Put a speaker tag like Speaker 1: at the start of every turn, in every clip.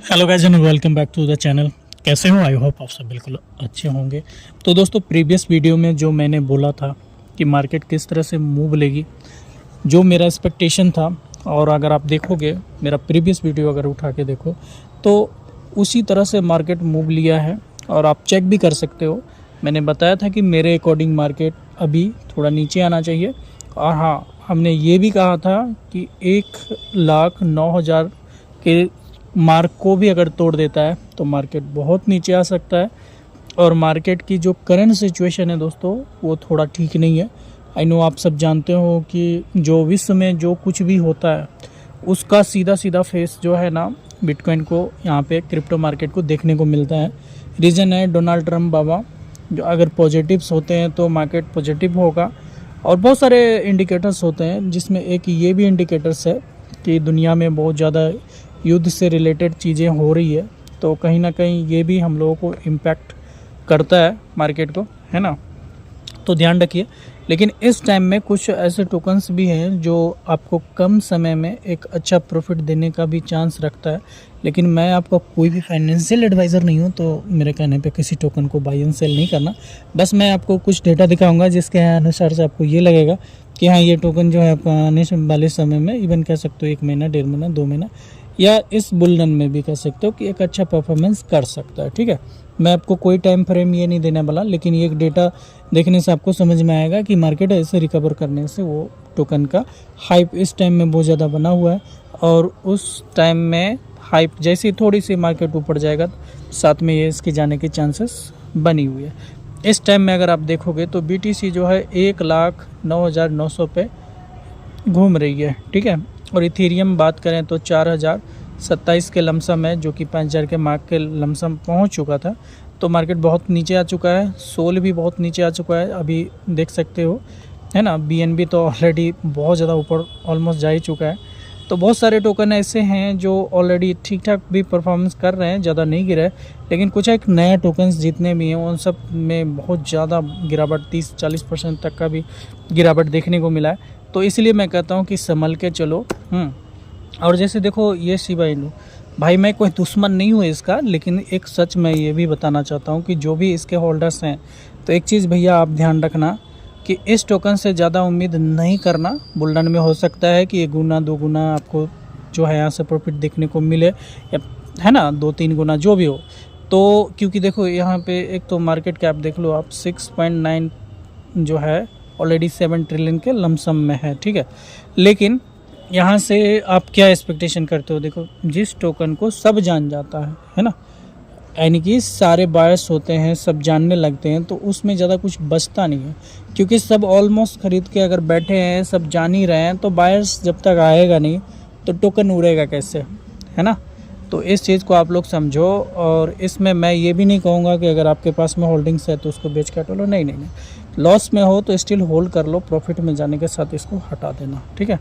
Speaker 1: Hello guys and welcome back to the channel. कैसे हो? I hope आप सब बिल्कुल अच्छे होंगे। तो दोस्तों, प्रीवियस वीडियो में जो मैंने बोला था कि मार्केट किस तरह से मूव लेगी, जो मेरा एक्सपेक्टेशन था, और अगर आप देखोगे मेरा प्रीवियस वीडियो अगर उठा के देखो तो उसी तरह से मार्केट मूव लिया है। और आप चेक भी कर सकते हो, मैंने बताया था कि मेरे अकॉर्डिंग मार्केट अभी थोड़ा नीचे आना चाहिए। और हाँ, हमने ये भी कहा था कि 1,09,000 के मार्क को भी अगर तोड़ देता है तो मार्केट बहुत नीचे आ सकता है। और मार्केट की जो करंट सिचुएशन है दोस्तों, वो थोड़ा ठीक नहीं है। आई नो आप सब जानते हो कि जो विश्व में जो कुछ भी होता है उसका सीधा सीधा फेस जो है ना, बिटकॉइन को, यहाँ पे क्रिप्टो मार्केट को देखने को मिलता है। रीज़न है डोनाल्ड ट्रम्प बाबा, जो अगर पॉजिटिव्स होते हैं तो मार्केट पॉजिटिव होगा। और बहुत सारे इंडिकेटर्स होते हैं, जिसमें एक ये भी इंडिकेटर्स है कि दुनिया में बहुत ज़्यादा युद्ध से रिलेटेड चीज़ें हो रही है, तो कहीं ना कहीं ये भी हम लोगों को इम्पैक्ट करता है मार्केट को, है ना। तो ध्यान रखिए। लेकिन इस टाइम में कुछ ऐसे टोकन्स भी हैं जो आपको कम समय में एक अच्छा प्रॉफिट देने का भी चांस रखता है। लेकिन मैं आपका कोई भी फाइनेंशियल एडवाइज़र नहीं हूँ, तो मेरे कहने पे किसी टोकन को बाई एंड सेल नहीं करना। बस मैं आपको कुछ डेटा दिखाऊंगा जिसके अनुसार से आपको ये लगेगा कि हाँ, ये टोकन जो है आपका आने वाले समय में, इवन कह सकते हो 1 महीना, 1.5 महीना, 2 महीना, या इस बुल रन में भी कह सकते हो कि एक अच्छा परफॉर्मेंस कर सकता है। ठीक है, मैं आपको कोई टाइम फ्रेम ये नहीं देने वाला, लेकिन ये एक डेटा देखने से आपको समझ में आएगा कि मार्केट ऐसे रिकवर करने से वो टोकन का हाइप इस टाइम में बहुत ज़्यादा बना हुआ है। और उस टाइम में हाइप जैसे ही थोड़ी सी मार्केट ऊपर जाएगा, साथ में ये इसके जाने के चांसेस बनी हुई है। इस टाइम में अगर आप देखोगे तो BTC जो है 1,09,900 पे घूम रही है। ठीक है, और इथेरियम बात करें तो 4,027 के लमसम है, जो कि 5,000 के मार्क के लमसम पहुंच चुका था। तो मार्केट बहुत नीचे आ चुका है, सोल भी बहुत नीचे आ चुका है, अभी देख सकते हो, है ना। BNB तो ऑलरेडी बहुत ज़्यादा ऊपर ऑलमोस्ट जा ही चुका है। तो बहुत सारे टोकन ऐसे हैं जो ऑलरेडी ठीक ठाक भी परफॉर्मेंस कर रहे हैं, ज़्यादा नहीं गिरा है। लेकिन कुछ एक नया टोकन्स जितने भी हैं उन सब में बहुत ज़्यादा गिरावट, 30-40% तक का भी गिरावट देखने को मिला है। तो इसलिए मैं कहता हूँ कि संभल के चलो। और जैसे देखो ये शिबा इनू, भाई मैं कोई दुश्मन नहीं हूँ इसका, लेकिन एक सच मैं ये भी बताना चाहता हूँ कि जो भी इसके होल्डर्स हैं, तो एक चीज़ भैया आप ध्यान रखना कि इस टोकन से ज़्यादा उम्मीद नहीं करना। बुलरन में हो सकता है कि 1 गुना 2 गुना आपको जो है यहाँ से प्रॉफिट देखने को मिले, या है ना 2-3 गुना जो भी हो। तो क्योंकि देखो यहाँ पे एक तो मार्केट कैप देख लो आप, 6.9 जो है ऑलरेडी 7 ट्रिलियन के लमसम में है। ठीक है, लेकिन यहाँ से आप क्या एक्सपेक्टेशन करते हो? देखो, जिस टोकन को सब जान जाता है ना, यानी कि सारे बायर्स होते हैं, सब जानने लगते हैं, तो उसमें ज़्यादा कुछ बचता नहीं है। क्योंकि सब ऑलमोस्ट खरीद के अगर बैठे हैं, सब जान ही रहे हैं, तो बायर्स जब तक आएगा नहीं तो टोकन उड़ेगा कैसे, है ना। तो इस चीज़ को आप लोग समझो। और इसमें मैं ये भी नहीं कहूँगा कि अगर आपके पास में होल्डिंग्स है तो उसको बेच के हटा लो, नहीं नहीं नहीं। लॉस में हो तो स्टिल होल्ड कर लो, प्रॉफिट में जाने के साथ इसको हटा देना। ठीक है,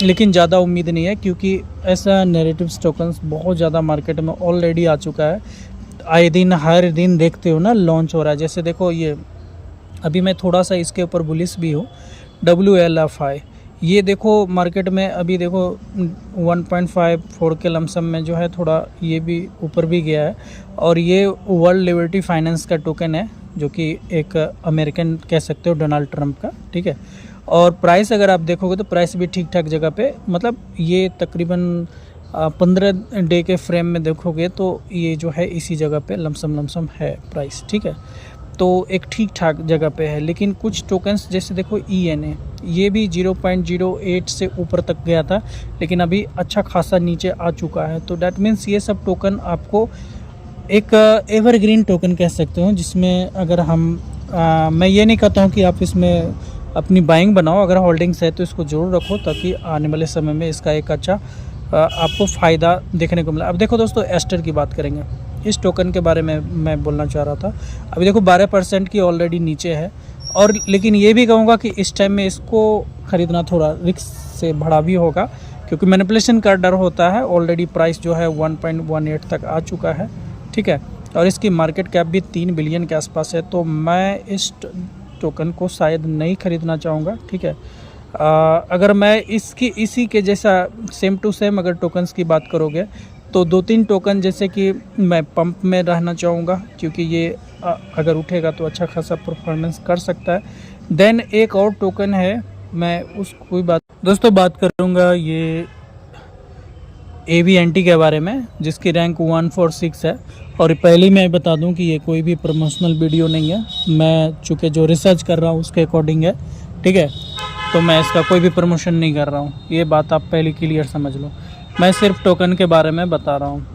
Speaker 1: लेकिन ज़्यादा उम्मीद नहीं है, क्योंकि ऐसा नैरेटिव टोकन्स बहुत ज़्यादा मार्केट में ऑलरेडी आ चुका है। आए दिन, हर दिन देखते हो ना लॉन्च हो रहा है। जैसे देखो ये अभी मैं थोड़ा सा इसके ऊपर बुलिश भी हूँ, WLFI। ये देखो मार्केट में अभी देखो 1.54 के लमसम में जो है थोड़ा ये भी ऊपर भी गया है। और ये वर्ल्ड लिबर्टी फाइनेंस का टोकन है, जो कि एक अमेरिकन कह सकते हो डोनाल्ड ट्रम्प का। ठीक है, और प्राइस अगर आप देखोगे तो प्राइस भी ठीक ठाक जगह पे, मतलब ये तकरीबन 15 डे के फ्रेम में देखोगे तो ये जो है इसी जगह पे लमसम है प्राइस। ठीक है, तो एक ठीक ठाक जगह पे है। लेकिन कुछ टोकन्स जैसे देखो ENA, ये भी 0.08 से ऊपर तक गया था, लेकिन अभी अच्छा खासा नीचे आ चुका है। तो डैट मीन्स ये सब टोकन आपको एक एवरग्रीन टोकन कह सकते हो, जिसमें अगर मैं ये नहीं कहता हूँ कि आप इसमें अपनी बाइंग बनाओ, अगर होल्डिंग्स है तो इसको ज़रूर रखो, ताकि आने वाले समय में इसका एक अच्छा आपको फ़ायदा देखने को मिला। अब देखो दोस्तों, एस्टर की बात करेंगे, इस टोकन के बारे में मैं बोलना चाह रहा था। अभी देखो 12% की ऑलरेडी नीचे है। और लेकिन ये भी कहूँगा कि इस टाइम में इसको ख़रीदना थोड़ा रिस्क से भरा भी होगा, क्योंकि मैनिपुलेशन का डर होता है। ऑलरेडी प्राइस जो है 1.18 तक आ चुका है। ठीक है, और इसकी मार्केट कैप भी 3 बिलियन के आसपास है। तो मैं इस टोकन को शायद नहीं ख़रीदना चाहूँगा। ठीक है, अगर मैं इसी के जैसा सेम टू सेम अगर टोकन्स की बात करोगे तो 2-3 टोकन जैसे कि मैं पंप में रहना चाहूँगा, क्योंकि ये अगर उठेगा तो अच्छा खासा परफॉर्मेंस कर सकता है। देन एक और टोकन है, मैं उसको बात करूँगा ये AV&T के बारे में, जिसकी रैंक 146 है। और पहले मैं बता दूं कि ये कोई भी प्रमोशनल वीडियो नहीं है, मैं चूँकि जो रिसर्च कर रहा हूँ उसके अकॉर्डिंग है, ठीक है। तो मैं इसका कोई भी प्रमोशन नहीं कर रहा हूँ, ये बात आप पहले क्लियर समझ लो। मैं सिर्फ टोकन के बारे में बता रहा हूँ।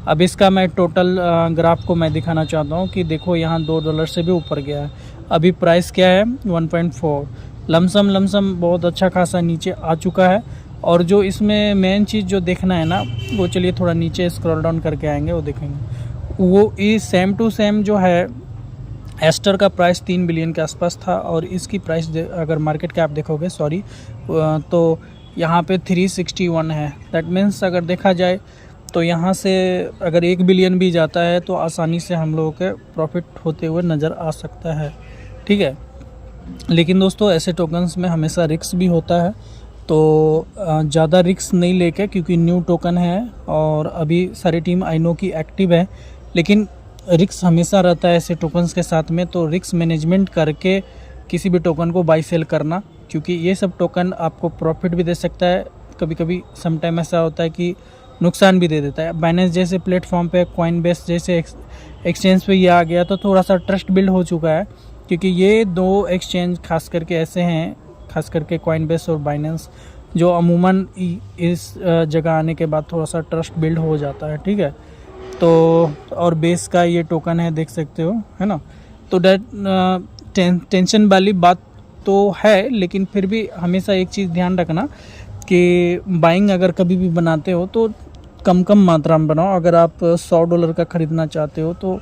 Speaker 1: अब इसका मैं टोटल ग्राफ को मैं दिखाना चाहता हूँ कि देखो यहाँ $2 से भी ऊपर गया है। अभी प्राइस क्या है 1.4, लमसम बहुत अच्छा खासा नीचे आ चुका है। और जो इसमें मेन चीज़ जो देखना है ना, वो चलिए थोड़ा नीचे स्क्रॉल डाउन करके आएंगे, वो देखेंगे वो इस सेम टू सेम जो है एस्टर का प्राइस 3 बिलियन के आसपास था, और इसकी प्राइस अगर मार्केट कैप देखोगे तो यहाँ पे 361 है। दैट मीन्स अगर देखा जाए तो यहाँ से अगर 1 बिलियन भी जाता है तो आसानी से हम लोगों के प्रॉफिट होते हुए नज़र आ सकता है, ठीक है। लेकिन दोस्तों ऐसे टोकन्स में हमेशा रिस्क भी होता है, तो ज़्यादा रिस्क नहीं लेके, क्योंकि न्यू टोकन है और अभी सारी टीम आई नो की एक्टिव है, लेकिन रिस्क हमेशा रहता है ऐसे टोकन्स के साथ में। तो रिस्क मैनेजमेंट करके किसी भी टोकन को बाई सेल करना, क्योंकि ये सब टोकन आपको प्रॉफिट भी दे सकता है, कभी कभी समटाइम ऐसा होता है कि नुकसान भी दे देता है। बाइनेंस जैसे प्लेटफॉर्म पे, कॉइनबेस जैसे एक्सचेंज पे ये आ गया तो थोड़ा सा ट्रस्ट बिल्ड हो चुका है, क्योंकि ये 2 एक्सचेंज खास करके ऐसे हैं, खास करके कॉइनबेस और बाइनेंस, जो अमूमन इस जगह आने के बाद थोड़ा सा ट्रस्ट बिल्ड हो जाता है, ठीक है। तो और बेस का ये टोकन है, देख सकते हो, है ना। तो टेंशन वाली बात तो है, लेकिन फिर भी हमेशा एक चीज़ ध्यान रखना कि बाइंग अगर कभी भी बनाते हो तो कम मात्रा में बनाओ। अगर आप $100 का ख़रीदना चाहते हो तो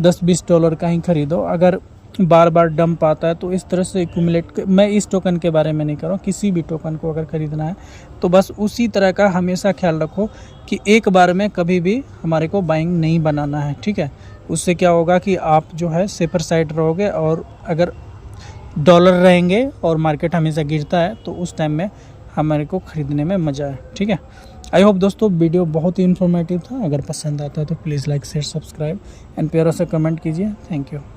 Speaker 1: $10-20 का ही ख़रीदो। अगर बार बार डंप आता है तो इस तरह से एक्यूमुलेट, मैं इस टोकन के बारे में नहीं कर रहा हूँ, किसी भी टोकन को अगर ख़रीदना है तो बस उसी तरह का हमेशा ख्याल रखो कि एक बार में कभी भी हमारे को बाइंग नहीं बनाना है, ठीक है। उससे क्या होगा कि आप जो है सेफर साइड रहोगे, और अगर डॉलर रहेंगे और मार्केट हमेशा गिरता है तो उस टाइम में हमारे को ख़रीदने में मज़ा है, ठीक है। आई होप दोस्तों वीडियो बहुत ही इन्फॉर्मेटिव था। अगर पसंद आता है तो please like share subscribe and प्यारा सा कमेंट कीजिए। Thank you.